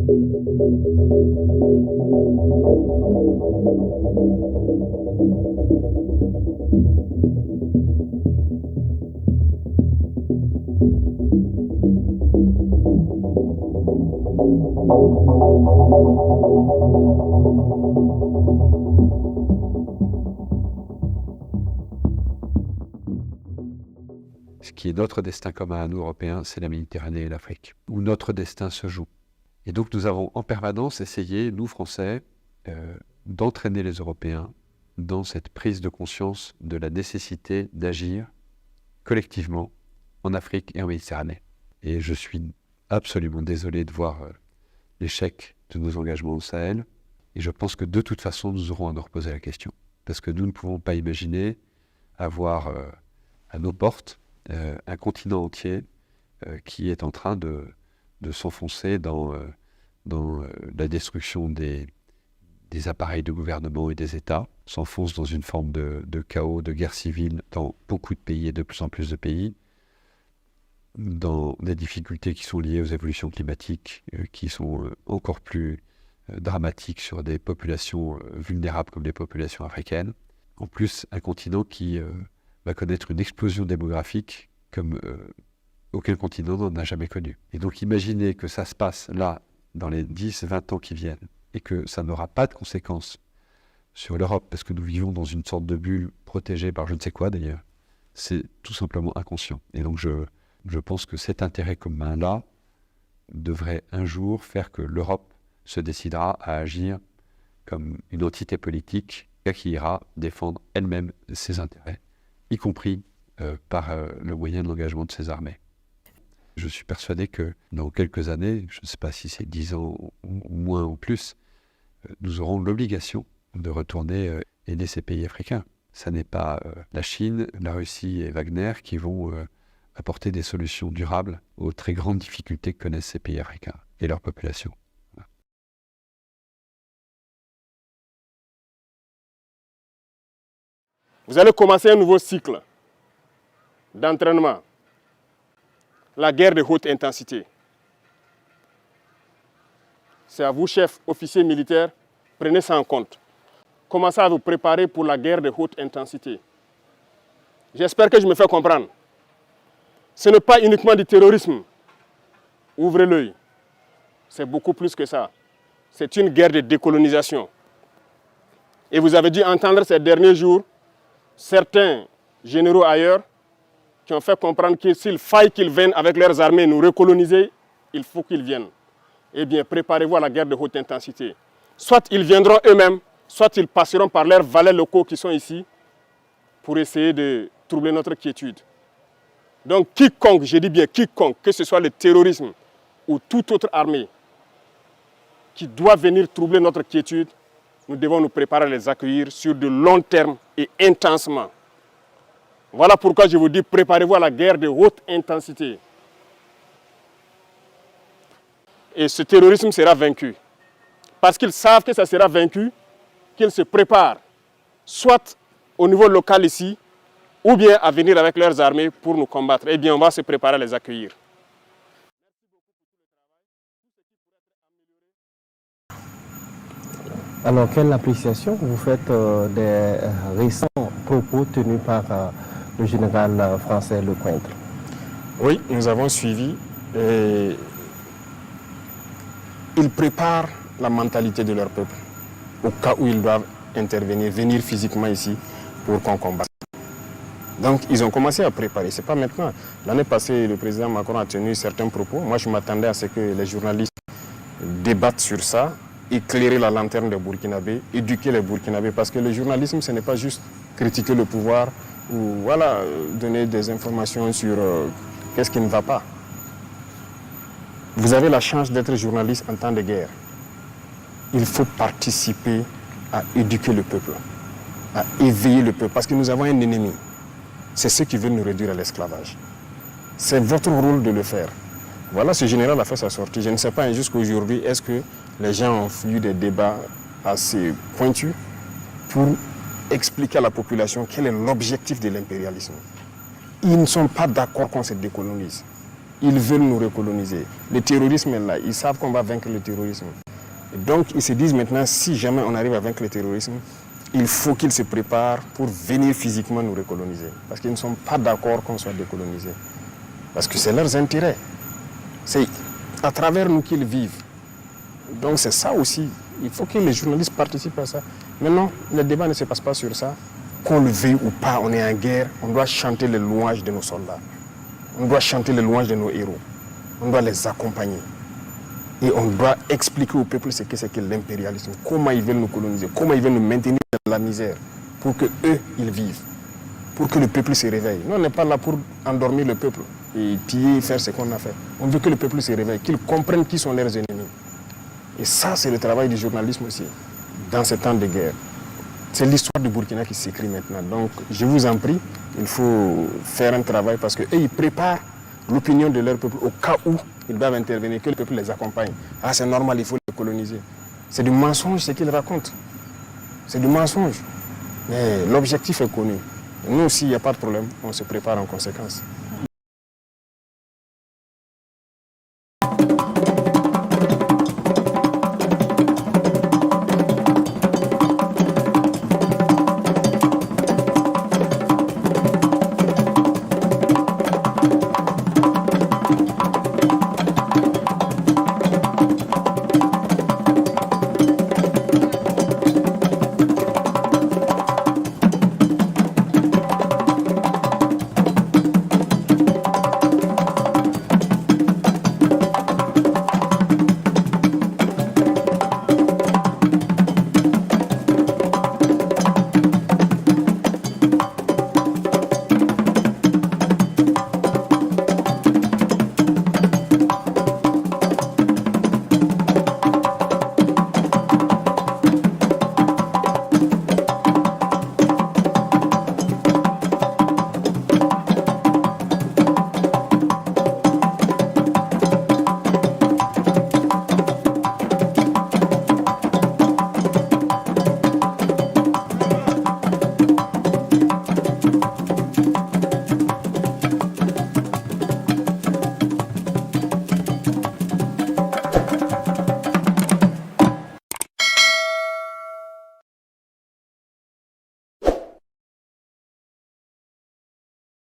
Ce qui est notre destin commun à nous, Européens, c'est la Méditerranée et l'Afrique, où notre destin se joue. Et donc nous avons en permanence essayé, nous Français, d'entraîner les Européens dans cette prise de conscience de la nécessité d'agir collectivement en Afrique et en Méditerranée. Et je suis absolument désolé de voir l'échec de nos engagements au Sahel. Et je pense que de toute façon, nous aurons à nous reposer la question. Parce que nous ne pouvons pas imaginer avoir à nos portes un continent entier qui est en train de s'enfoncer dans la destruction des appareils de gouvernement et des États, s'enfonce dans une forme de chaos, de guerre civile dans beaucoup de pays et de plus en plus de pays, dans des difficultés qui sont liées aux évolutions climatiques, qui sont encore plus dramatiques sur des populations vulnérables comme les populations africaines. En plus, un continent qui va connaître une explosion démographique comme aucun continent n'en a jamais connu. Et donc imaginez que ça se passe là, dans les 10-20 ans qui viennent, et que ça n'aura pas de conséquences sur l'Europe, parce que nous vivons dans une sorte de bulle protégée par je ne sais quoi d'ailleurs, c'est tout simplement inconscient. Et donc je pense que cet intérêt commun-là devrait un jour faire que l'Europe se décidera à agir comme une entité politique qui ira défendre elle-même ses intérêts, y compris par le moyen de l'engagement de ses armées. Je suis persuadé que dans quelques années, je ne sais pas si c'est 10 ans ou moins ou plus, nous aurons l'obligation de retourner aider ces pays africains. Ça n'est pas la Chine, la Russie et Wagner qui vont apporter des solutions durables aux très grandes difficultés que connaissent ces pays africains et leur population. Voilà. Vous allez commencer un nouveau cycle d'entraînement. La guerre de haute intensité. C'est à vous, chefs, officiers militaires, prenez ça en compte. Commencez à vous préparer pour la guerre de haute intensité. J'espère que je me fais comprendre. Ce n'est pas uniquement du terrorisme. Ouvrez l'œil. C'est beaucoup plus que ça. C'est une guerre de décolonisation. Et vous avez dû entendre ces derniers jours certains généraux ailleurs qui ont fait comprendre que s'il faille qu'ils viennent avec leurs armées nous recoloniser, il faut qu'ils viennent. Eh bien, préparez-vous à la guerre de haute intensité. Soit ils viendront eux-mêmes, soit ils passeront par leurs valets locaux qui sont ici pour essayer de troubler notre quiétude. Donc quiconque, je dis bien quiconque, que ce soit le terrorisme ou toute autre armée qui doit venir troubler notre quiétude, nous devons nous préparer à les accueillir sur de long terme et intensement. Voilà pourquoi je vous dis, préparez-vous à la guerre de haute intensité. Et ce terrorisme sera vaincu. Parce qu'ils savent que ça sera vaincu, qu'ils se préparent, soit au niveau local ici, ou bien à venir avec leurs armées pour nous combattre. Eh bien, on va se préparer à les accueillir. Alors, quelle appréciation vous faites des récents propos tenus par le général français Lecointre? Oui, nous avons suivi. Et ils préparent la mentalité de leur peuple au cas où ils doivent intervenir, venir physiquement ici pour qu'on combatte. Donc, ils ont commencé à préparer. Ce n'est pas maintenant. L'année passée, le président Macron a tenu certains propos. Moi, je m'attendais à ce que les journalistes débattent sur ça, éclairer la lanterne des Burkinabés, éduquer les Burkinabés. Parce que le journalisme, ce n'est pas juste critiquer le pouvoir ou voilà, donner des informations sur qu'est-ce qui ne va pas. Vous avez la chance d'être journaliste en temps de guerre. Il faut participer à éduquer le peuple, à éveiller le peuple, parce que nous avons un ennemi. C'est ceux qui veulent nous réduire à l'esclavage. C'est votre rôle de le faire. Voilà, ce général a fait sa sortie. Je ne sais pas jusqu'à aujourd'hui, est-ce que les gens ont eu des débats assez pointus pour expliquer à la population quel est l'objectif de l'impérialisme. Ils ne sont pas d'accord qu'on se décolonise. ils veulent nous recoloniser. Le terrorisme est là, ils savent qu'on va vaincre le terrorisme. Et donc ils se disent maintenant, si jamais on arrive à vaincre le terrorisme, il faut qu'ils se préparent pour venir physiquement nous recoloniser. Parce qu'ils ne sont pas d'accord qu'on soit décolonisé. Parce que c'est leurs intérêts. C'est à travers nous qu'ils vivent. Donc c'est ça aussi. Il faut que les journalistes participent à ça. Maintenant, le débat ne se passe pas sur ça. Qu'on le veuille ou pas, on est en guerre. On doit chanter les louanges de nos soldats. On doit chanter les louanges de nos héros. On doit les accompagner. Et on doit expliquer au peuple ce que c'est que l'impérialisme. Comment ils veulent nous coloniser. Comment ils veulent nous maintenir dans la misère. Pour que eux, ils vivent. Pour que le peuple se réveille. Nous, on n'est pas là pour endormir le peuple. Et piller, faire ce qu'on a fait. On veut que le peuple se réveille. Qu'ils comprennent qui sont leurs ennemis. Et ça, c'est le travail du journalisme aussi. Dans ces temps de guerre. C'est l'histoire du Burkina qui s'écrit maintenant. Donc, je vous en prie, il faut faire un travail parce qu'eux, ils préparent l'opinion de leur peuple au cas où ils doivent intervenir, que le peuple les accompagne. Ah, c'est normal, il faut les coloniser. C'est du mensonge ce qu'ils racontent. C'est du mensonge. Mais l'objectif est connu. Et nous aussi, il n'y a pas de problème, on se prépare en conséquence.